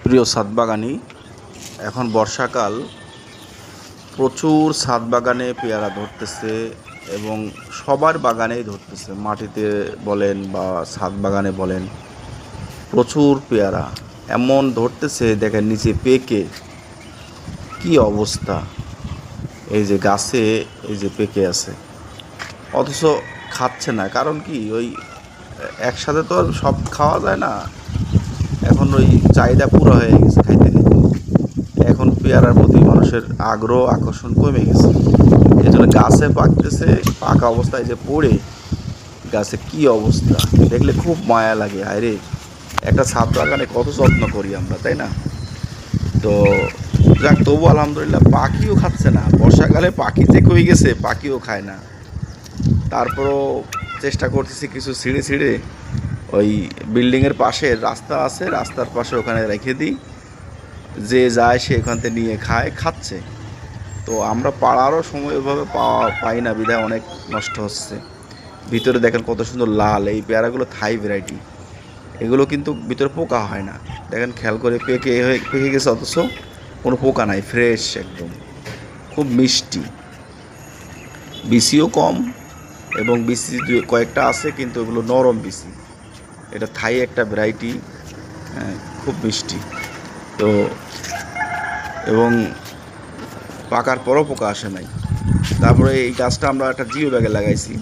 প্রিয় ছাদ বাগানি, এখন বর্ষাকাল, প্রচুর ছাদ বাগানে পেয়ারা ধরতেছে এবং সবার বাগানেই ধরতেছে, মাটিতে বলেন বা ছাদ বাগানে বলেন, প্রচুর পেয়ারা এমন ধরতেছে। দেখেন নিচে পেকে কি অবস্থা, এই যে গাছে এই যে পেকে আছে, অথচ খাচ্ছে না। কারণ কি, ওই একসাথে তো আর সব খাওয়া যায় না। এখন ওই চাহিদা পুরো হয়ে গেছে খাইতে খাইতে। এখন পেয়ারার প্রতি মানুষের আগ্রহ আকর্ষণ কমে গেছে, এই জন্য গাছে পাকতেছে, পাকা অবস্থায় যে পড়ে গাছে কি অবস্থা দেখলে খুব মায়া লাগে। আরে একটা ছাদ বাগানে কত যত্ন করি আমরা, তাই না? তো যাক, তবু আলহামদুলিল্লাহ পাখিও খাচ্ছে না। বর্ষাকালে পাখি যে কই গেছে, পাখিও খায় না। তারপরও চেষ্টা করতেছি কিছু ছিঁড়ে ছিঁড়ে ওই বিল্ডিংয়ের পাশে রাস্তা আছে, রাস্তার পাশে ওখানে রেখে দিই, যে যায় সে এখান থেকে নিয়ে খাচ্ছে। তো আমরা পাড়ারও সময় ওইভাবে পাই না, বিধায় অনেক নষ্ট হচ্ছে। ভিতরে দেখেন কত সুন্দর লাল, এই পেয়ারাগুলো থাই ভ্যারাইটি, এগুলো কিন্তু ভিতরে পোকা হয় না। দেখেন খেয়াল করে পেকে গেছে, অথচ কোনো পোকা নাই, ফ্রেশ একদম, খুব মিষ্টি, বিসিও কম, এবং বিসি কয়েকটা আছে কিন্তু ওগুলো নরম বিসি। এটা থাই একটা ভ্যারাইটি, খুব মিষ্টি। তো এবং পাকার পরও পোকা আসে নাই। তারপরে এই গাছটা আমরা একটা জিও ব্যাগে লাগাইছি,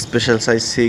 স্পেশাল সাইজ 6।